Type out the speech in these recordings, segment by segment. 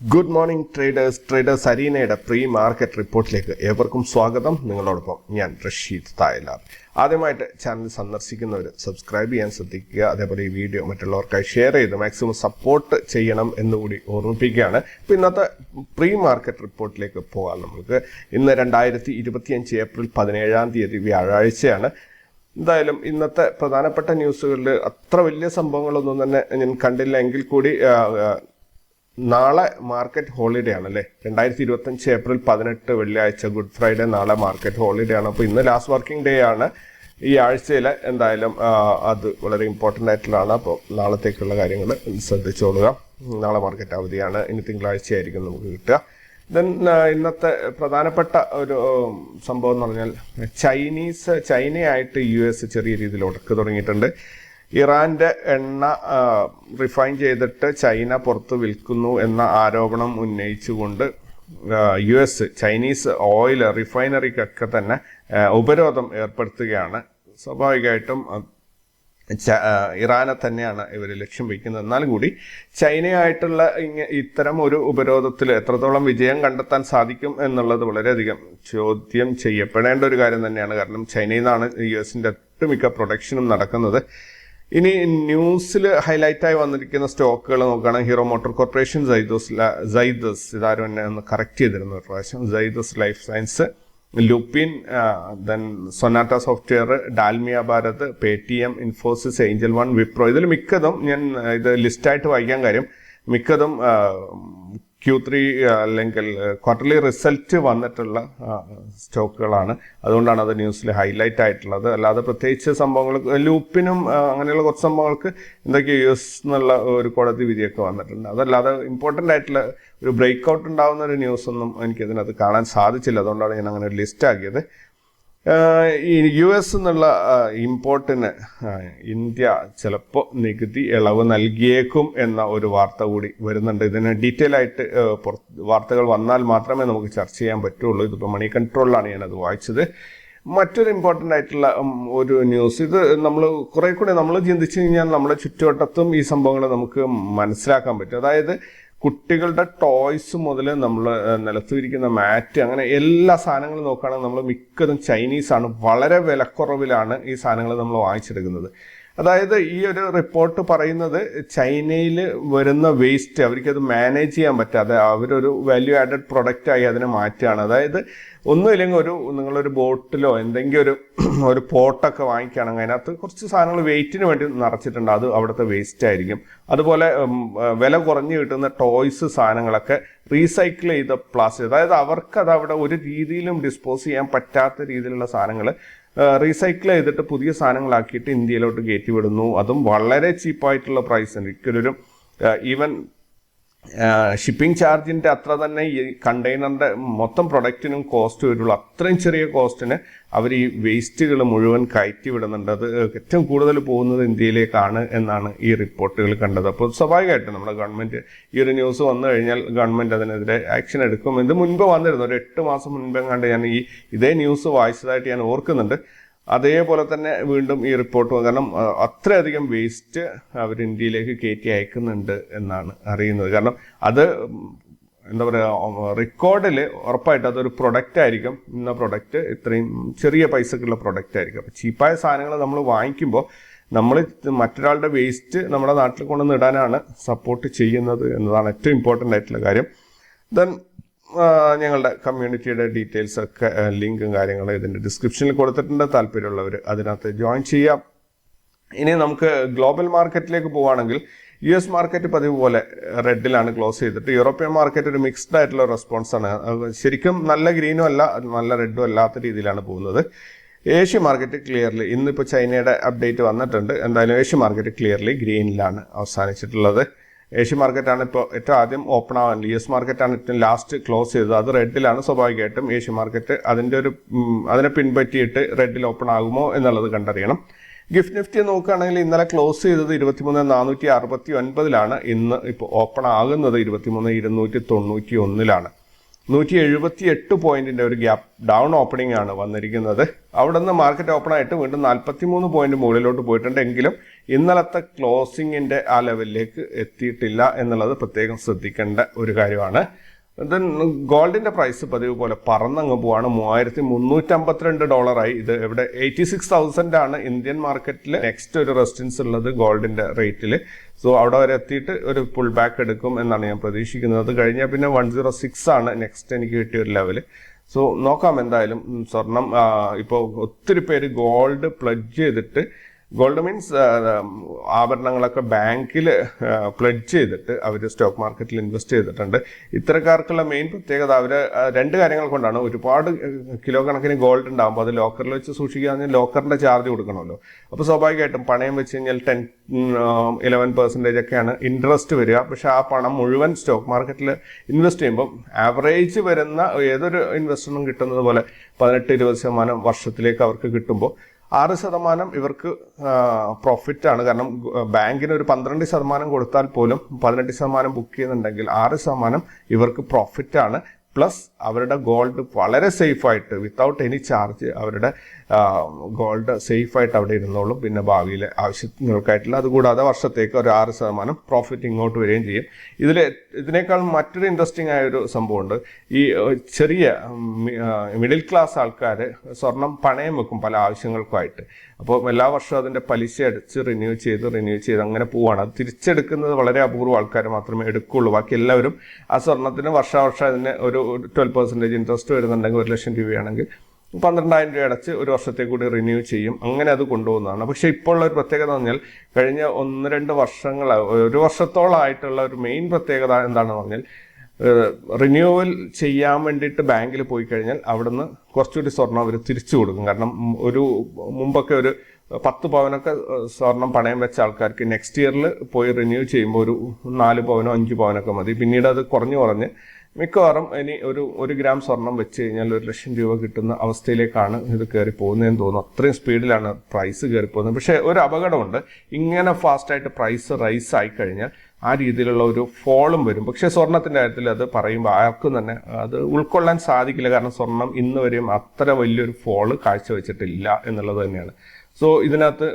Good morning traders അരീനയുടെ pre market റിപ്പോർട്ടിലേക്ക് ഏവർക്കും സ്വാഗതം. നിങ്ങളോടൊപ്പം ഞാൻ റഷീദ് തായലാർ. ആദ്യമായിട്ട് ചാനൽ സന്ദർശിക്കുന്നവർ സബ്സ്ക്രൈബ് ചെയ്യാൻ ശ്രദ്ധിക്കുക. അതേപോലെ ഈ വീഡിയോ മറ്റുള്ളവർക്കായി ഷെയർ ചെയ്ത് മാക്സിമം സപ്പോർട്ട് ചെയ്യണം എന്നുകൂടി ഓർമ്മിപ്പിക്കുകയാണ്. അപ്പോൾ ഇന്നത്തെ പ്രീ മാർക്കറ്റ് റിപ്പോർട്ടിലേക്ക് പോകാം. നമുക്ക് ഇന്ന് 2025 ഏപ്രിൽ 17 വ്യാഴാഴ്ചയാണ്. എന്തായാലും ഇന്നത്തെ പ്രധാനപ്പെട്ട ന്യൂസുകളിൽ അത്ര വലിയ സംഭവങ്ങളൊന്നും തന്നെ ഞാൻ കണ്ടില്ല എങ്കിൽ കൂടി നാളെ മാർക്കറ്റ് ഹോളിഡേ ആണ് അല്ലേ. 2025 ഏപ്രിൽ 18 വെള്ളിയാഴ്ച ഗുഡ് ഫ്രൈഡേ. നാളെ മാർക്കറ്റ് ഹോളിഡേ ആണ്. അപ്പോൾ ഇന്ന് ലാസ്റ്റ് വർക്കിംഗ് ഡേ ആണ് ഈ ആഴ്ചയിൽ. എന്തായാലും അത് വളരെ ഇമ്പോർട്ടൻ്റ് ആയിട്ടുള്ളതാണ്. അപ്പോൾ നാളത്തേക്കുള്ള കാര്യങ്ങൾ ശ്രദ്ധിച്ചോളുക. നാളെ മാർക്കറ്റ് അവധിയാണ്. ഇനി തിങ്കളാഴ്ചയായിരിക്കും നമുക്ക് കിട്ടുക. ദെൻ ഇന്നത്തെ പ്രധാനപ്പെട്ട ഒരു സംഭവം എന്ന് പറഞ്ഞാൽ ചൈനയായിട്ട് US ചെറിയ രീതിയിൽ ഉടക്ക് തുടങ്ങിയിട്ടുണ്ട്. ഇറാന്റെ എണ്ണ റിഫൈൻ ചെയ്തിട്ട് ചൈന പുറത്ത് വിൽക്കുന്നു എന്ന ആരോപണം ഉന്നയിച്ചുകൊണ്ട് US ചൈനീസ് ഓയിൽ റിഫൈനറിക്കൊക്കെ തന്നെ ഉപരോധം ഏർപ്പെടുത്തുകയാണ്. സ്വാഭാവികമായിട്ടും ഇറാനെ തന്നെയാണ് ഇവർ ലക്ഷ്യം വയ്ക്കുന്നത്. എന്നാലും കൂടി ചൈനയായിട്ടുള്ള ഇത്തരം ഒരു ഉപരോധത്തിൽ എത്രത്തോളം വിജയം കണ്ടെത്താൻ സാധിക്കും എന്നുള്ളത് വളരെയധികം ചോദ്യം ചെയ്യപ്പെടേണ്ട ഒരു കാര്യം തന്നെയാണ്. കാരണം ചൈനയിൽ നിന്നാണ് US-ന്റെ ഒട്ടുമിക്ക പ്രൊഡക്ഷനും നടക്കുന്നത്. ഇനി ന്യൂസിൽ ഹൈലൈറ്റായി വന്നിരിക്കുന്ന സ്റ്റോക്കുകൾ നോക്കുകയാണെങ്കിൽ ഹീറോ മോട്ടോർ കോർപ്പറേഷൻ, സൈദസ് ഇതാരും എന്നെ ഒന്ന് കറക്റ്റ് ചെയ്തിരുന്നു ഒരു പ്രാവശ്യം, Zydus life science, Lupin, then Sonata software, Dalmia Bharat, Paytm, Infosys, angel one, Wipro. ഇതിൽ മിക്കതും ഞാൻ ഇത് ലിസ്റ്റായിട്ട് വായിക്കാൻ കാര്യം മിക്കതും Q3 അല്ലെങ്കിൽ ക്വാർട്ടർലി റിസൾട്ട് വന്നിട്ടുള്ള സ്റ്റോക്കുകളാണ്. അതുകൊണ്ടാണ് അത് ന്യൂസിൽ ഹൈലൈറ്റ് ആയിട്ടുള്ളത്. അല്ലാതെ പ്രത്യേകിച്ച് സംഭവങ്ങൾ ലൂപ്പിനും അങ്ങനെയുള്ള കുറച്ച് സംഭവങ്ങൾക്ക് എന്തൊക്കെയോ US എന്നുള്ള ഒരു കോടതി വിധിയൊക്കെ വന്നിട്ടുണ്ട്. അതല്ലാതെ ഇമ്പോർട്ടൻ്റ് ആയിട്ടുള്ള ഒരു ബ്രേക്ക് ഔട്ട് ഉണ്ടാകുന്ന ഒരു ന്യൂസ് ഒന്നും എനിക്കതിനകത്ത് കാണാൻ സാധിച്ചില്ല. അതുകൊണ്ടാണ് ഞാൻ അങ്ങനെ ഒരു ലിസ്റ്റ് ആക്കിയത്. ഈ US എന്നുള്ള ഇമ്പോർട്ടിന് ഇന്ത്യ ചിലപ്പോൾ നികുതി ഇളവ് നൽകിയേക്കും എന്ന ഒരു വാർത്ത കൂടി വരുന്നുണ്ട്. ഇതിന് ഡീറ്റെയിൽ ആയിട്ട് വാർത്തകൾ വന്നാൽ മാത്രമേ നമുക്ക് ചർച്ച ചെയ്യാൻ പറ്റുള്ളൂ. ഇതിപ്പോൾ മണി കൺട്രോളിലാണ് ഞാനത് വായിച്ചത്. മറ്റൊരു ഇമ്പോർട്ടൻ്റ് ആയിട്ടുള്ള ഒരു ന്യൂസ്, ഇത് നമ്മൾ കുറെ കൂടെ നമ്മൾ ചിന്തിച്ചു കഴിഞ്ഞാൽ നമ്മുടെ ചുറ്റുവട്ടത്തും ഈ സംഭവങ്ങൾ നമുക്ക് മനസ്സിലാക്കാൻ പറ്റും. അതായത് കുട്ടികളുടെ ടോയ്സ് മുതൽ നമ്മൾ നിലത്തിരിക്കുന്ന മാറ്റ്, അങ്ങനെ എല്ലാ സാധനങ്ങളും നോക്കുകയാണെങ്കിൽ നമ്മൾ മിക്കതും ചൈനീസാണ്. വളരെ വിലക്കുറവിലാണ് ഈ സാധനങ്ങൾ നമ്മൾ വാങ്ങിച്ചെടുക്കുന്നത്. അതായത് ഈ ഒരു റിപ്പോർട്ട് പറയുന്നത് ചൈനയിൽ വരുന്ന വേസ്റ്റ് അവർക്കത് മാനേജ് ചെയ്യാൻ പറ്റാതെ അവരൊരു വാല്യൂ ആഡഡ് പ്രൊഡക്റ്റായി അതിനെ മാറ്റുകയാണ്. അതായത് ഒന്നുമില്ലെങ്കിൽ നിങ്ങളൊരു ബോട്ടിലോ എന്തെങ്കിലും ഒരു പോട്ടൊക്കെ വാങ്ങിക്കുകയാണെങ്കിൽ അതിനകത്ത് കുറച്ച് സാധനങ്ങൾ വെയിറ്റിന് വേണ്ടി നിറച്ചിട്ടുണ്ട്, അത് അവിടുത്തെ വേസ്റ്റ് ആയിരിക്കും. അതുപോലെ വില കുറഞ്ഞു കിട്ടുന്ന ടോയ്സ് സാധനങ്ങളൊക്കെ റീസൈക്കിൾ ചെയ്ത പ്ലാസ്റ്റിക്, അതായത് അവർക്കത് അവിടെ ഒരു രീതിയിലും ഡിസ്പോസ് ചെയ്യാൻ പറ്റാത്ത രീതിയിലുള്ള സാധനങ്ങൾ റീസൈക്കിൾ ചെയ്തിട്ട് പുതിയ സാധനങ്ങളാക്കിയിട്ട് ഇന്ത്യയിലോട്ട് കയറ്റി വിടുന്നു. അതും വളരെ ചീപ്പായിട്ടുള്ള പ്രൈസിന്. ഒരിക്കലും ഈവൻ ഷിപ്പിംഗ് ചാർജിൻ്റെ അത്ര തന്നെ ഈ കണ്ടെയ്നറിൻ്റെ മൊത്തം പ്രൊഡക്റ്റിനും കോസ്റ്റ് വരുള്ളൂ. അത്രയും ചെറിയ കോസ്റ്റിന് അവർ ഈ വേസ്റ്റുകൾ മുഴുവൻ കയറ്റി വിടുന്നുണ്ട്. അത് ഏറ്റവും കൂടുതൽ പോകുന്നത് ഇന്ത്യയിലേക്കാണ് എന്നാണ് ഈ റിപ്പോർട്ടുകൾ കണ്ടത്. അപ്പോൾ സ്വാഭാവികമായിട്ടും നമ്മുടെ ഗവൺമെൻറ് ഈ ഒരു ന്യൂസ് വന്നു കഴിഞ്ഞാൽ ഗവൺമെൻറ് അതിനെതിരെ ആക്ഷൻ എടുക്കും. ഇത് മുൻപ് വന്നിരുന്നു, ഒരു 8 മാസം മുൻപെങ്ങാണ്ട് ഞാൻ ഇതേ ന്യൂസ് വായിച്ചതായിട്ട് ഞാൻ ഓർക്കുന്നുണ്ട്. അതേപോലെ തന്നെ വീണ്ടും ഈ റിപ്പോർട്ട്, കാരണം അത്രയധികം വേസ്റ്റ് അവർ ഇന്ത്യയിലേക്ക് കയറ്റി അയക്കുന്നുണ്ട് എന്നാണ് അറിയുന്നത്. കാരണം അത് എന്താ പറയുക, റെക്കോർഡിൽ ഉറപ്പായിട്ട് അതൊരു പ്രൊഡക്റ്റ് ആയിരിക്കും. ഇന്ന പ്രൊഡക്റ്റ് ഇത്രയും ചെറിയ പൈസക്കുള്ള പ്രൊഡക്റ്റ് ആയിരിക്കും. അപ്പോൾ ചീപ്പായ സാധനങ്ങൾ നമ്മൾ വാങ്ങിക്കുമ്പോൾ നമ്മൾ മറ്റൊരാളുടെ വേസ്റ്റ് നമ്മുടെ നാട്ടിൽ കൊണ്ടുവന്ന് ഇടാനാണ് സപ്പോർട്ട് ചെയ്യുന്നത് എന്നതാണ് ഏറ്റവും ഇമ്പോർട്ടൻ്റ് ആയിട്ടുള്ള കാര്യം. ദെൻ ഞങ്ങളുടെ കമ്മ്യൂണിറ്റിയുടെ ഡീറ്റെയിൽസ് ഒക്കെ ലിങ്കും കാര്യങ്ങളും ഇതിൻ്റെ ഡിസ്ക്രിപ്ഷനിൽ കൊടുത്തിട്ടുണ്ട്. താല്പര്യമുള്ളവർ അതിനകത്ത് ജോയിൻ ചെയ്യാം. ഇനി നമുക്ക് ഗ്ലോബൽ മാർക്കറ്റിലേക്ക് പോവുകയാണെങ്കിൽ US മാർക്കറ്റ് പതിവ് പോലെ റെഡിലാണ് ക്ലോസ് ചെയ്തിട്ട്. യൂറോപ്യൻ മാർക്കറ്റ് ഒരു മിക്സ്ഡ് ആയിട്ടുള്ള റെസ്പോൺസാണ്. ശരിക്കും നല്ല ഗ്രീനും അല്ല നല്ല റെഡും അല്ലാത്ത രീതിയിലാണ് പോകുന്നത്. ഏഷ്യ മാർക്കറ്റ് ക്ലിയർലി, ഇന്നിപ്പോൾ ചൈനയുടെ അപ്ഡേറ്റ് വന്നിട്ടുണ്ട്. എന്തായാലും ഏഷ്യ മാർക്കറ്റ് ക്ലിയർലി ഗ്രീനിലാണ് അവസാനിച്ചിട്ടുള്ളത്. ഏഷ്യ മാർക്കറ്റാണ് ഇപ്പോൾ ഏറ്റവും ആദ്യം ഓപ്പൺ ആവാൻ, US മാർക്കറ്റാണ് ഏറ്റവും ലാസ്റ്റ് ക്ലോസ് ചെയ്തത്. അത് റെഡിലാണ്. സ്വാഭാവികമായിട്ടും ഏഷ്യ മാർക്കറ്റ് അതിനെ പിൻപറ്റിയിട്ട് റെഡിൽ ഓപ്പൺ ആകുമോ എന്നുള്ളത് കണ്ടറിയണം. ഗിഫ്റ്റ് നിഫ്റ്റി നോക്കുകയാണെങ്കിൽ ഇന്നലെ ക്ലോസ് ചെയ്തത് 23,469 ഇന്ന് ഇപ്പോൾ ഓപ്പൺ ആകുന്നത് 23,291. 178 പോയിന്റിന്റെ ഒരു ഗ്യാപ്പ് ഡൗൺ ഓപ്പണിംഗ് ആണ് വന്നിരിക്കുന്നത്. അവിടെ നിന്ന് മാർക്കറ്റ് ഓപ്പൺ ആയിട്ട് വീണ്ടും 43 പോയിന്റ് മുകളിലോട്ട് പോയിട്ടുണ്ട്. എങ്കിലും ഇന്നലത്തെ ക്ലോസിങ്ങിൻ്റെ ആ ലെവലിലേക്ക് എത്തിയിട്ടില്ല എന്നുള്ളത് പ്രത്യേകം ശ്രദ്ധിക്കേണ്ട ഒരു കാര്യമാണ്. ദെൻ ഗോൾഡിൻ്റെ പ്രൈസ് പതിവ് പോലെ പറന്നങ്ങ് പോവാണ്. $3,352. ഇത് ഇവിടെ 86,000 ആണ് ഇന്ത്യൻ മാർക്കറ്റിൽ നെക്സ്റ്റ് ഒരു റെസിസ്റ്റൻസ് ഉള്ളത് ഗോൾഡിൻ്റെ റേറ്റിൽ. സോ അവിടെ വരെ എത്തിയിട്ട് ഒരു പുൾ ബാക്ക് എടുക്കും എന്നാണ് ഞാൻ പ്രതീക്ഷിക്കുന്നത്. അത് കഴിഞ്ഞാൽ പിന്നെ 106 ആണ് നെക്സ്റ്റ് എനിക്ക് കിട്ടിയ ഒരു ലെവൽ. സോ നോക്കാം എന്തായാലും. സ്വർണം ഇപ്പോൾ ഒത്തിരി പേര് ഗോൾഡ് പ്ലഡ്ജ് ചെയ്തിട്ട്, ഗോൾഡ് മീൻസ് ആഭരണങ്ങളൊക്കെ ബാങ്കിൽ പ്ലഡ്ജ് ചെയ്തിട്ട് അവർ സ്റ്റോക്ക് മാർക്കറ്റിൽ ഇൻവെസ്റ്റ് ചെയ്തിട്ടുണ്ട്. ഇത്തരക്കാർക്കുള്ള മെയിൻ പ്രത്യേകത അവർ രണ്ട് കാര്യങ്ങൾ കൊണ്ടാണ്. ഒരുപാട് കിലോ കണക്കിന് ഗോൾഡ് ഉണ്ടാകുമ്പോൾ അത് ലോക്കറിൽ വെച്ച് സൂക്ഷിക്കുകയാണെങ്കിൽ ലോക്കറിൻ്റെ ചാർജ് കൊടുക്കണമല്ലോ. അപ്പോൾ സ്വാഭാവികമായിട്ടും പണയം വെച്ച് കഴിഞ്ഞാൽ 10-11% ഒക്കെയാണ് ഇൻട്രസ്റ്റ് വരിക. പക്ഷെ ആ പണം മുഴുവൻ സ്റ്റോക്ക് മാർക്കറ്റിൽ ഇൻവെസ്റ്റ് ചെയ്യുമ്പോൾ ആവറേജ് വരുന്ന ഏതൊരു ഇൻവെസ്റ്ററിനും കിട്ടുന്നത് പോലെ 18-20% വർഷത്തിലേക്ക് അവർക്ക് കിട്ടുമ്പോൾ 6% ഇവർക്ക് പ്രോഫിറ്റാണ്. കാരണം ബാങ്കിന് ഒരു 12% കൊടുത്താൽ പോലും 18% ബുക്ക് ചെയ്യുന്നുണ്ടെങ്കിൽ 6% ഇവർക്ക് പ്രോഫിറ്റാണ്. പ്ലസ് അവരുടെ ഗോൾഡ് വളരെ സേഫായിട്ട് വിത്തൗട്ട് എനി ചാർജ് അവരുടെ ഗോൾഡ് സേഫായിട്ട് അവിടെ ഇരുന്നോളും. പിന്നെ ഭാവിയിലെ ആവശ്യങ്ങൾക്കായിട്ടുള്ള അതുകൂടാതെ വർഷത്തേക്ക് ഒരു 6% പ്രോഫിറ്റ് ഇങ്ങോട്ട് വരികയും ചെയ്യും. ഇതിനേക്കാൾ മറ്റൊരു ഇൻട്രസ്റ്റിംഗ് ആയൊരു സംഭവമുണ്ട്. ഈ ചെറിയ മിഡിൽ ക്ലാസ് ആൾക്കാർ സ്വർണം പണയം വെക്കും പല ആവശ്യങ്ങൾക്കുമായിട്ട്. അപ്പോൾ എല്ലാ വർഷവും അതിൻ്റെ പലിശ അടിച്ച് റിന്യൂ ചെയ്ത് അങ്ങനെ പോവുകയാണ്. അത് തിരിച്ചെടുക്കുന്നത് വളരെ അപൂർവം ആൾക്കാർ മാത്രമേ എടുക്കുകയുള്ളൂ. ബാക്കി എല്ലാവരും ആ സ്വർണത്തിന് വർഷാവർഷം അതിന് ഒരു 12% ഇൻട്രസ്റ്റ് വരുന്നുണ്ടെങ്കിൽ 1,00,000 രൂപയാണെങ്കിൽ 12,000 രൂപ അടച്ച് ഒരു വർഷത്തേക്ക് കൂടി റിന്യൂ ചെയ്യും. അങ്ങനെ അത് കൊണ്ടുപോകുന്നതാണ്. പക്ഷേ ഇപ്പോൾ ഉള്ള ഒരു പ്രത്യേകത എന്ന് പറഞ്ഞാൽ കഴിഞ്ഞ 1-2 വർഷങ്ങൾ, ഒരു വർഷത്തോളമായിട്ടുള്ള ഒരു മെയിൻ പ്രത്യേകത എന്താണെന്ന് പറഞ്ഞാൽ റിന്യൂവൽ ചെയ്യാൻ വേണ്ടിയിട്ട് ബാങ്കിൽ പോയി കഴിഞ്ഞാൽ അവിടുന്ന് കുറച്ചുകൂടി സ്വർണം അവർ തിരിച്ചു കൊടുക്കും. കാരണം മുമ്പൊക്കെ ഒരു 10 പവനൊക്കെ സ്വർണം പണയം വെച്ച ആൾക്കാർക്ക് നെക്സ്റ്റ് ഇയറിൽ പോയി റിന്യൂ ചെയ്യുമ്പോൾ ഒരു 4 പവനോ 5 പവനൊക്കെ മതി. പിന്നീട് അത് കുറഞ്ഞ് മിക്കവാറും ഇനി 1 ഗ്രാം സ്വർണം വെച്ച് കഴിഞ്ഞാൽ 1,00,000 രൂപ കിട്ടുന്ന അവസ്ഥയിലേക്കാണ് ഇത് കയറി പോകുന്നതെന്ന് തോന്നുന്നു. അത്രയും സ്പീഡിലാണ് പ്രൈസ് കയറി പോകുന്നത്. പക്ഷേ ഒരു അപകടമുണ്ട്. ഇങ്ങനെ ഫാസ്റ്റായിട്ട് പ്രൈസ് റൈസ് ആയി കഴിഞ്ഞാൽ ആ രീതിയിലുള്ള ഒരു ഫോളും വരും. പക്ഷേ സ്വർണത്തിൻ്റെ കാര്യത്തിൽ അത് പറയുമ്പോൾ ആർക്കും തന്നെ അത് ഉൾക്കൊള്ളാൻ സാധിക്കില്ല. കാരണം സ്വർണം ഇന്ന് വരെയും അത്ര വലിയൊരു ഫോള് കാഴ്ചവെച്ചിട്ടില്ല എന്നുള്ളത് തന്നെയാണ്. സോ ഇതിനകത്ത്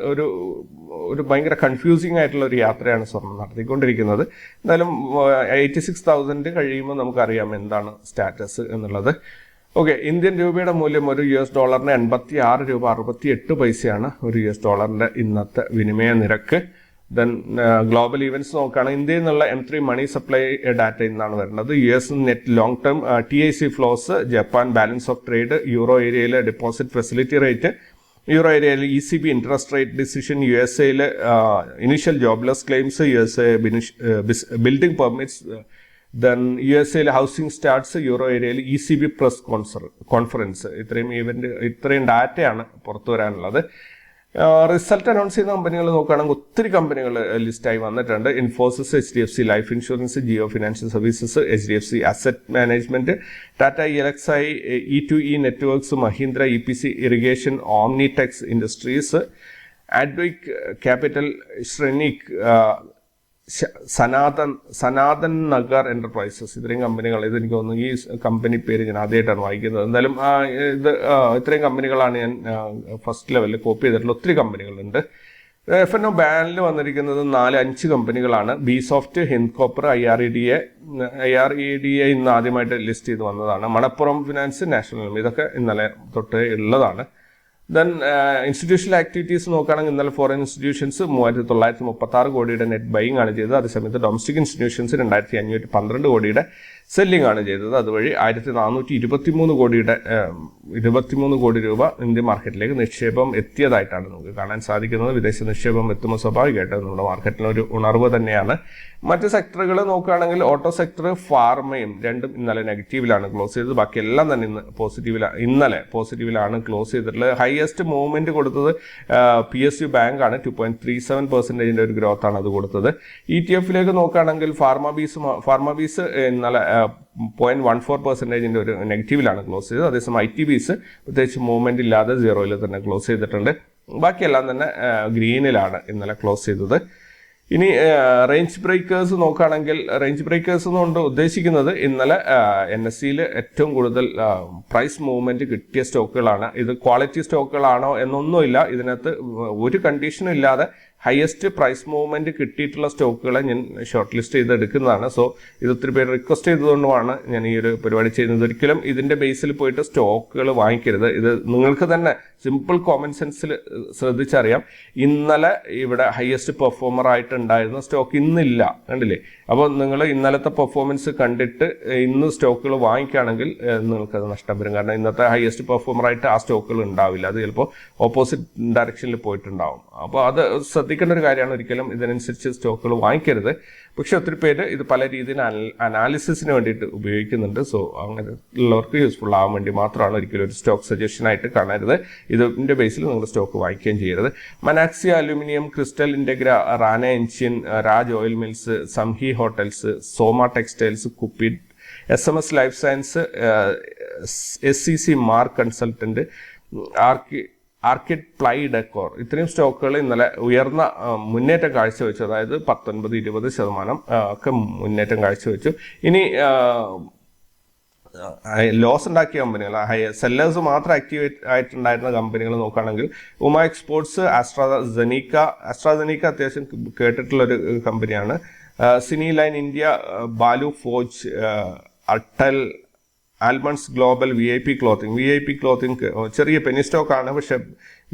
ഒരു ഭയങ്കര കൺഫ്യൂസിങ് ആയിട്ടുള്ള ഒരു യാത്രയാണ് സ്വർണം നടത്തിക്കൊണ്ടിരിക്കുന്നത്. എന്തായാലും 86,000 കഴിയുമ്പോൾ നമുക്കറിയാം എന്താണ് സ്റ്റാറ്റസ് എന്നുള്ളത്. ഓക്കെ, ഇന്ത്യൻ രൂപയുടെ മൂല്യം ഒരു $86 രൂപ 68 പൈസയാണ് ഒരു $. ഇന്നത്തെ വിനിമയ നിരക്ക്. ദെൻ ഗ്ലോബൽ ഈവൻറ്റ്സ് നോക്കുകയാണെങ്കിൽ ഇന്ത്യയിൽ നിന്നുള്ള M3 മണി സപ്ലൈ ഡാറ്റ ഇന്നാണ് വരുന്നത്. US net long term TIC flows, Japan balance of trade, euro ഏരിയയിലെ ഡെപ്പോസിറ്റ് ഫെസിലിറ്റി റേറ്റ്, യൂറോ ഏരിയയിൽ ECB interest rate decision, USA initial jobless claims, USA building permits, then USA housing starts, euro ഏരിയയിൽ ECB press conference. ഇത്രയും ഡാറ്റയാണ് പുറത്തു വരാനുള്ളത്. Result announce ചെയ്യുന്ന കമ്പനികൾ നോക്കുകയാണെങ്കിൽ ഒത്തിരി കമ്പനികൾ ലിസ്റ്റായി വന്നിട്ടുണ്ട്. Infosys, HDFC life insurance, Jio financial services, HDFC asset management, Tata ELXI, E2E networks, Mahindra EPC irrigation, Omnitex industries, Advik capital, Shrenik, Sanathan Nagar enterprises. ഇത്രയും കമ്പനികൾ, ഇതെനിക്ക് തോന്നുന്നു ഈ കമ്പനി പേര് ഞാൻ ആദ്യമായിട്ടാണ് വായിക്കുന്നത്. എന്തായാലും ഇത്രയും കമ്പനികളാണ് ഞാൻ ഫസ്റ്റ് ലെവലിൽ കോപ്പി ചെയ്തിട്ടുള്ള. ഒത്തിരി കമ്പനികളുണ്ട്. F&O ബാനിൽ വന്നിരിക്കുന്നത് 4-5 കമ്പനികളാണ്. ബിസോഫ്റ്റ്, ഹിന്ദ്കോപ്പർ, IREDA ഇന്ന് ആദ്യമായിട്ട് ലിസ്റ്റ് ചെയ്ത് വന്നതാണ്. മണപ്പുറം ഫിനാൻസ്, നാഷണൽ, ഇതൊക്കെ ഇന്നലെ തൊട്ട് ഉള്ളതാണ്. ദെൻ ഇൻസ്റ്റിറ്റ്യൂഷണൽ ആക്ടിവിറ്റീസ് നോക്കുകയാണെങ്കിൽ ഇന്നലെ ഫോറിൻ ഇൻസ്റ്റിറ്റ്യൂഷൻസ് 3,936 കോടിയുടെ നെറ്റ് ബൈയിങ് ആണ് ചെയ്തത്. അതേസമയത്ത് ഡൊമസ്റ്റിക് ഇൻസ്റ്റിറ്റ്യൂഷൻസ് 2,512 കോടിയുടെ സെല്ലിംഗ് ആണ് ചെയ്തത്. അതുവഴി 1,423 കോടിയുടെ 23 കോടി രൂപ ഇന്ത്യൻ മാർക്കറ്റിലേക്ക് നിക്ഷേപം എത്തിയതായിട്ടാണ് നമുക്ക് കാണാൻ സാധിക്കുന്നത്. വിദേശ നിക്ഷേപം എത്തുമ്പോൾ സ്വാഭാവികമായിട്ട് നമ്മുടെ മാർക്കറ്റിനൊരു ഉണർവ് തന്നെയാണ്. മറ്റ് സെക്ടറുകൾ നോക്കുകയാണെങ്കിൽ ഓട്ടോ സെക്ടർ, ഫാർമയും രണ്ടും ഇന്നലെ നെഗറ്റീവിലാണ് ക്ലോസ് ചെയ്തത്. ബാക്കിയെല്ലാം തന്നെ ഇന്നലെ പോസിറ്റീവിലാണ് ക്ലോസ് ചെയ്തിട്ടുള്ളത്. ഹയസ്റ്റ് മൂവ്മെന്റ് കൊടുത്തത് PSU ബാങ്ക് ആണ്. 2.37% ഒരു ഗ്രോത്ത് ആണ് അത് കൊടുത്തത്. ETF നോക്കുകയാണെങ്കിൽ ഫാർമബീസ് ഇന്നലെ 0.14% ഒരു നെഗറ്റീവിലാണ് ക്ലോസ് ചെയ്തത്. അതേസമയം ITBs പ്രത്യേകിച്ച് മൂവ്മെന്റ് ഇല്ലാതെ 0 തന്നെ ക്ലോസ് ചെയ്തിട്ടുണ്ട്. ബാക്കിയെല്ലാം തന്നെ ഗ്രീനിലാണ് ഇന്നലെ ക്ലോസ് ചെയ്തത്. ഇനി റേഞ്ച് ബ്രേക്കേഴ്സ് നോക്കുകയാണെങ്കിൽ റേഞ്ച് ബ്രേക്കേഴ്സ് എന്നുകൊണ്ട് ഉദ്ദേശിക്കുന്നത് ഇന്നലെ NSEയിൽ ഏറ്റവും കൂടുതൽ പ്രൈസ് മൂവ്മെന്റ് കിട്ടിയ സ്റ്റോക്കുകളാണ്. ഇത് ക്വാളിറ്റി സ്റ്റോക്കുകളാണോ എന്നൊന്നുമില്ല. ഇതിനകത്ത് ഒരു കണ്ടീഷനും ഇല്ലാതെ ഹയസ്റ്റ് പ്രൈസ് മൂവ്മെൻറ്റ് കിട്ടിയിട്ടുള്ള സ്റ്റോക്കുകളെ ഞാൻ ഷോർട്ട് ലിസ്റ്റ് ചെയ്തെടുക്കുന്നതാണ്. സോ ഇത് ഒത്തിരി പേര് റിക്വസ്റ്റ് ചെയ്തതുകൊണ്ടുമാണ് ഞാൻ ഈ ഒരു പരിപാടി ചെയ്യുന്നത്. ഒരിക്കലും ഇതിൻ്റെ ബേസിൽ പോയിട്ട് സ്റ്റോക്കുകൾ വാങ്ങിക്കരുത്. ഇത് നിങ്ങൾക്ക് തന്നെ സിമ്പിൾ കോമൺ സെൻസിൽ ശ്രദ്ധിച്ചറിയാം. ഇന്നലെ ഇവിടെ ഹയസ്റ്റ് പെർഫോമർ ആയിട്ടുണ്ടായിരുന്ന സ്റ്റോക്ക് ഇന്നില്ല, കണ്ടില്ലേ? അപ്പോൾ നിങ്ങൾ ഇന്നലത്തെ പെർഫോമൻസ് കണ്ടിട്ട് ഇന്ന് സ്റ്റോക്കുകൾ വാങ്ങിക്കുകയാണെങ്കിൽ നിങ്ങൾക്കത് നഷ്ടം വരും. കാരണം ഇന്നത്തെ ഹയസ്റ്റ് പെർഫോമറായിട്ട് ആ സ്റ്റോക്കുകൾ ഉണ്ടാവില്ല, അത് ചിലപ്പോൾ ഓപ്പോസിറ്റ് ഡയറക്ഷനിൽ പോയിട്ടുണ്ടാവും. അപ്പോൾ അത് ശ്രദ്ധിക്കേണ്ട ഒരു കാര്യമാണ്. ഒരിക്കലും ഇതിനനുസരിച്ച് സ്റ്റോക്കുകൾ വാങ്ങിക്കരുത്. പക്ഷെ ഒത്തിരി പേര് ഇത് പല രീതിയിൽ അനാലിസിസിന് വേണ്ടിയിട്ട് ഉപയോഗിക്കുന്നുണ്ട്. സോ അങ്ങനെ ഉള്ളവർക്ക് യൂസ്ഫുൾ ആവാൻ വേണ്ടി മാത്രമാണ്, ഒരിക്കലും ഒരു സ്റ്റോക്ക് സജഷനായിട്ട് കാണരുത്. ഇതിൻ്റെ ബേസിൽ നിങ്ങൾ സ്റ്റോക്ക് വാങ്ങിക്കുകയും ചെയ്യരുത്. Manaksia aluminium, crystal integra, Rana engine, Raj oil mills, Samhi hotels, Soma textiles, Cupid, SMS life science, SCC mark consultant, orchid ply decor, ഇത്രയും സ്റ്റോക്കുകൾ ഇന്നലെ ഉയർന്ന മുന്നേറ്റം കാഴ്ചവെച്ചു. അതായത് 19-20% ഒക്കെ മുന്നേറ്റം കാഴ്ചവെച്ചു. ഇനി ലോസ് ഉണ്ടാക്കിയ കമ്പനികൾ, സെല്ലേഴ്സ് മാത്രം ആക്റ്റീവേറ്റ് ആയിട്ടുണ്ടായിരുന്ന കമ്പനികൾ നോക്കുകയാണെങ്കിൽ ഉമ എക്സ്പോർട്സ്, ആസ്ട്രാസെനിക്ക അത്യാവശ്യം കേട്ടിട്ടുള്ളൊരു കമ്പനിയാണ്, cine line India, Balu forge, Atal, almonds global, VIP clothing ചെറിയ പെനി സ്റ്റോക്കാണ്. പക്ഷെ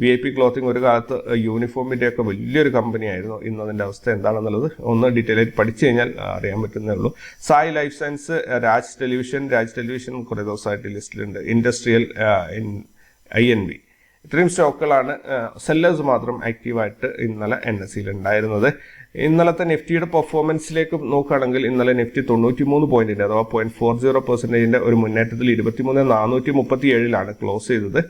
VIP ക്ലോത്തിങ് ഒരു കാലത്ത് യൂണിഫോമിൻ്റെ ഒക്കെ വലിയൊരു കമ്പനിയായിരുന്നു. ഇന്നതിൻ്റെ അവസ്ഥ എന്താണെന്നുള്ളത് ഒന്ന് ഡീറ്റെയിൽ ആയിട്ട് പഠിച്ചു കഴിഞ്ഞാൽ അറിയാൻ പറ്റുന്നേ ഉള്ളൂ. Sai life science, Raj television കുറേ ദിവസമായിട്ട് ലിസ്റ്റിലുണ്ട്, ഇൻഡസ്ട്രിയൽ, INV. ഇത്രയും സ്റ്റോക്കുകളാണ് സെല്ലേഴ്സ് മാത്രം ആക്റ്റീവായിട്ട് ഇന്നലെ NSE ഉണ്ടായിരുന്നത്. ഇന്നലത്തെ നിഫ്റ്റിയുടെ പെർഫോമൻസിലേക്ക് നോക്കുകയാണെങ്കിൽ ഇന്നലെ നിഫ്റ്റി 93 പോയിന്റിൻ്റെ അഥവാ 0.40% ഒരു മുന്നേറ്റത്തിൽ 23,437 ക്ലോസ് ചെയ്തത്.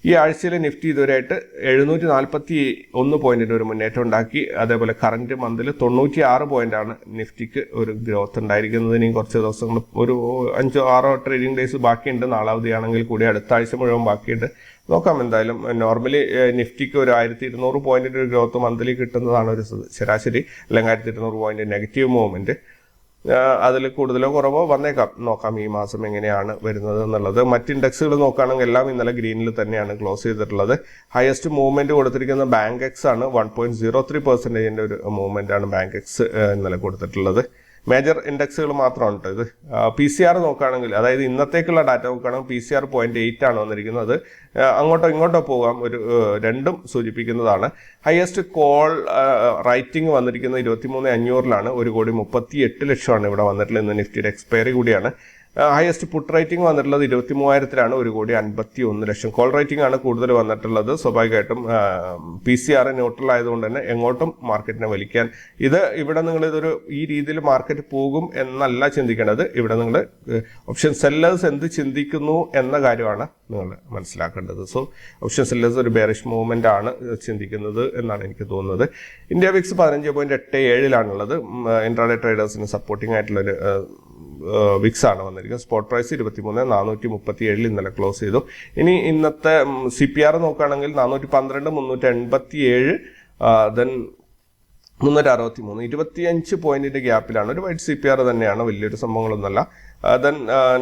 ഈ ആഴ്ചയിലെ നിഫ്റ്റി ഇതുവരെയായിട്ട് 741 പോയിന്റിൻ്റെ ഒരു മുന്നേറ്റം ഉണ്ടാക്കി. അതേപോലെ കറന്റ് മന്തിൽ 96 പോയിന്റാണ് നിഫ്റ്റിക്ക് ഒരു ഗ്രോത്ത് ഉണ്ടായിരിക്കുന്നത്. ഇനി കുറച്ച് ദിവസങ്ങൾ, ഒരു 5-6 ട്രേഡിംഗ് ഡേയ്സ് ബാക്കിയുണ്ട്. നാളെ അവധിയാണെങ്കിൽ കൂടി അടുത്ത ആഴ്ച മുഴുവൻ ബാക്കിയുണ്ട്. നോക്കാം. എന്തായാലും നോർമലി നിഫ്റ്റിക്ക് ഒരു 1200 പോയിന്റിൻ്റെ ഒരു ഗ്രോത്ത് മന്ത്ലി കിട്ടുന്നതാണ് ഒരു ശരാശരി, അല്ലെങ്കിൽ 1200 പോയിന്റ് നെഗറ്റീവ് മൂവ്മെന്റ്. അതിൽ കൂടുതലോ കുറവോ വന്നേക്കാം. നോക്കാം ഈ മാസം എങ്ങനെയാണ് വരുന്നത് എന്നുള്ളത്. മറ്റ് ഇൻഡെക്സുകൾ നോക്കുകയാണെങ്കിൽ എല്ലാം ഇന്നലെ ഗ്രീനിൽ തന്നെയാണ് ക്ലോസ് ചെയ്തിട്ടുള്ളത്. ഹയസ്റ്റ് മൂവ്മെന്റ് കൊടുത്തിരിക്കുന്ന ബാങ്ക് എക്സ് ആണ്. 1.03% ഒരു മൂവ്മെന്റ് ആണ് ബാങ്ക് എക്സ് ഇന്നലെ കൊടുത്തിട്ടുള്ളത്. മേജർ ഇൻഡെക്സുകൾ മാത്രമാണ് കേട്ടോ ഇത്. PCR നോക്കുകയാണെങ്കിൽ, അതായത് ഇന്നത്തേക്കുള്ള ഡാറ്റ നോക്കുകയാണെങ്കിൽ PCR 0.8 ആണ് വന്നിരിക്കുന്നത്. അങ്ങോട്ടോ ഇങ്ങോട്ടോ പോകാം, ഒരു രണ്ടും സൂചിപ്പിക്കുന്നതാണ്. ഹയസ്റ്റ് കോൾ റൈറ്റിംഗ് വന്നിരിക്കുന്നത് 23,500 1,38,00,000 ഇവിടെ വന്നിട്ടുള്ളത്. ഇന്ന് നിഫ്റ്റിയുടെ എക്സ്പയറി കൂടിയാണ്. ഹയസ്റ്റ് പുട്ട് റേറ്റിംഗ് വന്നിട്ടുള്ളത് 23,000 1,51,00,000. കോൾ റേറ്റിംഗ് ആണ് കൂടുതൽ വന്നിട്ടുള്ളത്. സ്വാഭാവികമായിട്ടും PCR ന്യൂട്രൽ ആയതുകൊണ്ട് തന്നെ എങ്ങോട്ടും മാർക്കറ്റിനെ വലിക്കാൻ, ഇവിടെ നിങ്ങൾ ഇതൊരു ഈ രീതിയിൽ മാർക്കറ്റ് പോകും എന്നല്ല ചിന്തിക്കേണ്ടത്. ഇവിടെ നിങ്ങൾ ഓപ്ഷൻ സെല്ലേഴ്സ് എന്ത് ചിന്തിക്കുന്നു എന്ന കാര്യമാണ് നിങ്ങൾ മനസ്സിലാക്കേണ്ടത്. സോ ഓപ്ഷൻ സെല്ലേഴ്സ് ഒരു ബെയറിഷ് മൂവ്മെന്റ് ആണ് ചിന്തിക്കുന്നത് എന്നാണ് എനിക്ക് തോന്നുന്നത്. ഇന്ത്യ വിക്സ് 15.87 ഇൻട്രാഡേ ട്രേഡേഴ്സിന് സപ്പോർട്ടിംഗ് ആയിട്ടുള്ളൊരു വിക്സ് ആണ് വന്നിരിക്കുന്നത്. സ്പോട്ട് പ്രൈസ് 23,437 ഇന്നലെ ക്ലോസ് ചെയ്തു. ഇനി ഇന്നത്തെ CPR നോക്കുകയാണെങ്കിൽ 412, 387, ദെൻ 363, 25 പോയിന്റിന്റെ ഗ്യാപ്പിലാണ്. ഒരു വൈറ്റ് CPR തന്നെയാണ്, വലിയൊരു സംഭവങ്ങളൊന്നുമല്ല. ദെൻ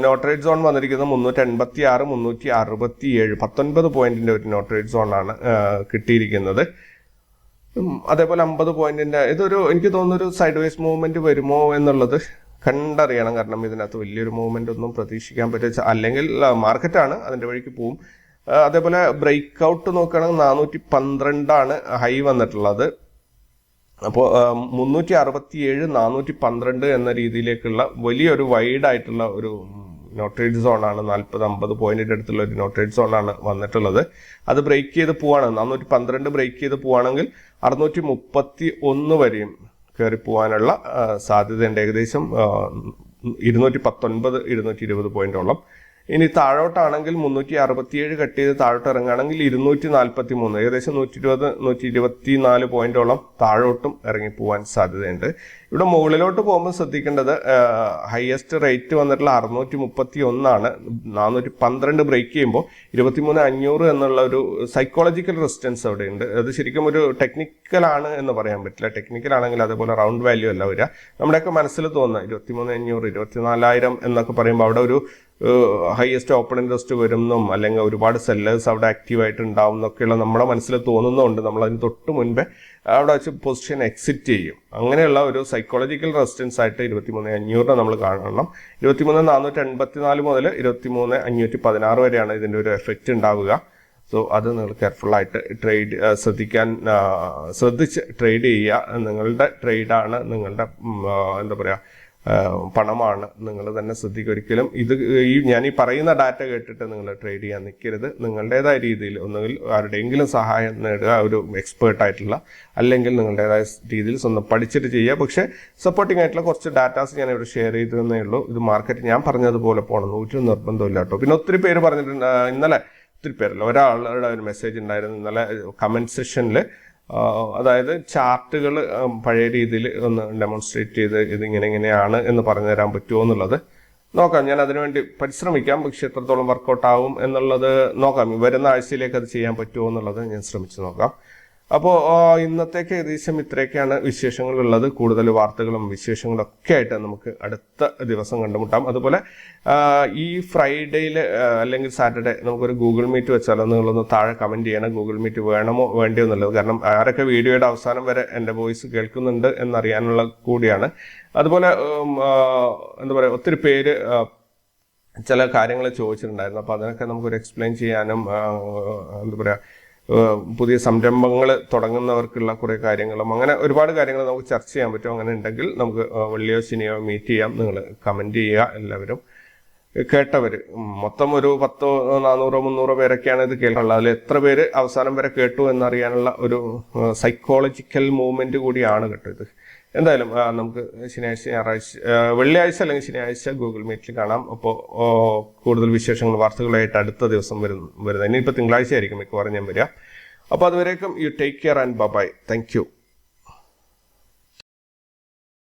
നോട്ട് റേറ്റ് സോൺ വന്നിരിക്കുന്നത് 386, 367, 19 പോയിന്റിന്റെ ഒരു നോട്ട് റേറ്റ് സോണാണ് കിട്ടിയിരിക്കുന്നത്. അതേപോലെ 50 പോയിന്റിന്റെ ഇതൊരു, എനിക്ക് തോന്നുന്നൊരു സൈഡ് വേസ് മൂവ്മെന്റ് വരുമോ എന്നുള്ളത് കണ്ടറിയണം. കാരണം ഇതിനകത്ത് വലിയൊരു മൂവ്മെന്റ് ഒന്നും പ്രതീക്ഷിക്കാൻ പറ്റില്ല. അല്ലെങ്കിൽ മാർക്കറ്റാണ്, അതിന്റെ വഴിക്ക് പോവും. അതേപോലെ ബ്രേക്ക് ഔട്ട് നോക്കുകയാണെങ്കിൽ 412 ഹൈ വന്നിട്ടുള്ളത്. അപ്പോൾ 367, 412 എന്ന രീതിയിലേക്കുള്ള വലിയൊരു വൈഡ് ആയിട്ടുള്ള ഒരു നോട്ടേജ് സോണാണ്. 40-50 പോയിന്റിന്റെ അടുത്തുള്ള ഒരു നോട്ടേജ് സോണാണ് വന്നിട്ടുള്ളത്. അത് ബ്രേക്ക് ചെയ്ത് പോവാണ്. 412 ബ്രേക്ക് ചെയ്ത് പോവാണെങ്കിൽ 631 വരെയും കയറി പോകാനുള്ള സാധ്യതയുണ്ട്. ഏകദേശം 219, 220 പോയിന്റോളം. ഇനി താഴോട്ടാണെങ്കിൽ 367 കട്ട് ചെയ്ത് താഴോട്ട് ഇറങ്ങുകയാണെങ്കിൽ 243, ഏകദേശം 120, 124 പോയിന്റോളം താഴോട്ടും ഇറങ്ങിപ്പോവാൻ സാധ്യതയുണ്ട്. ഇവിടെ മുകളിലോട്ട് പോകുമ്പോൾ ശ്രദ്ധിക്കേണ്ടത് ഹയസ്റ്റ് റേറ്റ് വന്നിട്ടുള്ള 631 412 ബ്രേക്ക് ചെയ്യുമ്പോൾ 23,500 എന്നുള്ള ഒരു സൈക്കോളജിക്കൽ റെസിസ്റ്റൻസ് അവിടെ ഉണ്ട്. അത് ശരിക്കും ഒരു ടെക്നിക്കലാണ് എന്ന് പറയാൻ പറ്റില്ല. ടെക്നിക്കൽ ആണെങ്കിൽ അതേപോലെ റൗണ്ട് വാല്യൂ അല്ല വരിക. നമ്മുടെയൊക്കെ മനസ്സിൽ തോന്നുക 23,500, 24,000 എന്നൊക്കെ പറയുമ്പോൾ അവിടെ ഒരു ഹയസ്റ്റ് ഓപ്പൺ ഇൻട്രസ്റ്റ് വരുമെന്നും അല്ലെങ്കിൽ ഒരുപാട് സെല്ലേഴ്സ് അവിടെ ആക്റ്റീവായിട്ട് ഉണ്ടാവും എന്നൊക്കെയുള്ള നമ്മുടെ മനസ്സിൽ തോന്നുന്നതുകൊണ്ട് നമ്മൾ അതിന് തൊട്ട് മുൻപേ അവിടെ വെച്ച് പൊസിഷൻ എക്സിറ്റ് ചെയ്യും. അങ്ങനെയുള്ള ഒരു സൈക്കോളജിക്കൽ റെസിസ്റ്റൻസ് ആയിട്ട് 23,500 നമ്മൾ കാണണം. 23,484 മുതൽ 23,516 വരെയാണ് ഇതിൻ്റെ ഒരു എഫക്റ്റ് ഉണ്ടാവുക. സോ അത് നിങ്ങൾ കെയർഫുള്ളായിട്ട് ശ്രദ്ധിച്ച് ട്രേഡ് ചെയ്യുക. നിങ്ങളുടെ ട്രേഡാണ്, നിങ്ങളുടെ എന്താ പറയുക പണമാണ്, നിങ്ങൾ തന്നെ ശ്രദ്ധിക്കുക. ഒരിക്കലും ഞാൻ ഈ പറയുന്ന ഡാറ്റ കേട്ടിട്ട് നിങ്ങൾ ട്രേഡ് ചെയ്യാൻ നിൽക്കരുത്. നിങ്ങളുടേതായ രീതിയിൽ ഒന്നുകിൽ ആരുടെയെങ്കിലും സഹായം നേടുക, ഒരു എക്സ്പേർട്ടായിട്ടുള്ള, അല്ലെങ്കിൽ നിങ്ങളുടേതായ രീതിയിൽ സ്വന്തം പഠിച്ചിട്ട് ചെയ്യുക. പക്ഷേ സപ്പോർട്ടിംഗ് ആയിട്ടുള്ള കുറച്ച് ഡാറ്റാസ് ഞാൻ ഇവിടെ ഷെയർ ചെയ്തതേ ഉള്ളൂ. ഇത് മാർക്കറ്റ് ഞാൻ പറഞ്ഞതുപോലെ പോകണം, ഒരു നിർബന്ധമില്ല കേട്ടോ. പിന്നെ ഒത്തിരി പേര് പറഞ്ഞിട്ടുണ്ട്, ഇന്നലെ ഒത്തിരി പേരല്ല, ഒരാളുടെ ഒരു മെസ്സേജ് ഉണ്ടായിരുന്നു ഇന്നലെ കമൻറ്റ് സെക്ഷനിൽ. അതായത് ചാർട്ടുകൾ പഴയ രീതിയിൽ ഒന്ന് ഡെമോൺസ്ട്രേറ്റ് ചെയ്ത് ഇങ്ങനെയാണ് എന്ന് പറഞ്ഞു തരാൻ പറ്റുമോ എന്നുള്ളത് നോക്കാം. ഞാൻ അതിനുവേണ്ടി പരിശ്രമിക്കാം. പക്ഷെ എത്രത്തോളം വർക്കൗട്ട് ആവും എന്നുള്ളത് നോക്കാം. വരുന്ന ആഴ്ചയിലേക്ക് അത് ചെയ്യാൻ പറ്റുമോ എന്നുള്ളത് ഞാൻ ശ്രമിച്ചു നോക്കാം. അപ്പോൾ ഇന്നത്തേക്ക് ഏകദേശം ഇത്രയൊക്കെയാണ് വിശേഷങ്ങളുള്ളത്. കൂടുതൽ വാർത്തകളും വിശേഷങ്ങളും ഒക്കെ ആയിട്ട് നമുക്ക് അടുത്ത ദിവസം കണ്ടുമുട്ടാം. അതുപോലെ ഈ ഫ്രൈഡേയിൽ അല്ലെങ്കിൽ സാറ്റർഡേ നമുക്കൊരു ഗൂഗിൾ മീറ്റ് വെച്ചാലോ, നിങ്ങളൊന്ന് താഴെ കമൻറ്റ് ചെയ്യണം ഗൂഗിൾ മീറ്റ് വേണമോ വേണ്ടിയോ എന്നുള്ളത്. കാരണം ആരൊക്കെ വീഡിയോയുടെ അവസാനം വരെ എൻ്റെ വോയിസ് കേൾക്കുന്നുണ്ട് എന്നറിയാനുള്ള കൂടിയാണ്. അതുപോലെ എന്താ പറയുക, ഒത്തിരി പേര് ചില കാര്യങ്ങൾ ചോദിച്ചിട്ടുണ്ടായിരുന്നു. അപ്പോൾ അതിനൊക്കെ നമുക്കൊരു എക്സ്പ്ലെയിൻ ചെയ്യാനും എന്താ പറയുക, പുതിയ സംരംഭങ്ങൾ തുടങ്ങുന്നവർക്കുള്ള കുറേ കാര്യങ്ങളും അങ്ങനെ ഒരുപാട് കാര്യങ്ങൾ നമുക്ക് ചർച്ച ചെയ്യാൻ പറ്റും. അങ്ങനെ ഉണ്ടെങ്കിൽ നമുക്ക് വെള്ളിയോ ശനിയോ മീറ്റ് ചെയ്യാം. നിങ്ങൾ കമൻറ്റ് ചെയ്യുക. എല്ലാവരും കേട്ടവർ മൊത്തം ഒരു 100, 400, 300 പേരൊക്കെയാണ് ഇത് കേൾക്കാനുള്ളത്. അതിൽ എത്ര പേര് അവസാനം വരെ കേട്ടു എന്നറിയാനുള്ള ഒരു സൈക്കോളജിക്കൽ മൂവ്മെൻറ്റ് കൂടിയാണ് കേട്ടോ ഇത്. എന്തായാലും നമുക്ക് വെള്ളിയാഴ്ച അല്ലെങ്കിൽ ശനിയാഴ്ച ഗൂഗിൾ മീറ്റിൽ കാണാം. അപ്പോൾ കൂടുതൽ വിശേഷങ്ങൾ വാർത്തകളായിട്ട് അടുത്ത ദിവസം വരുന്നത്. ഇനിയിപ്പോൾ തിങ്കളാഴ്ച ആയിരിക്കും മിക്കവാറും ഞാൻ വരിക. അപ്പോൾ അതുവരേക്കും you take care and bye. Thank U.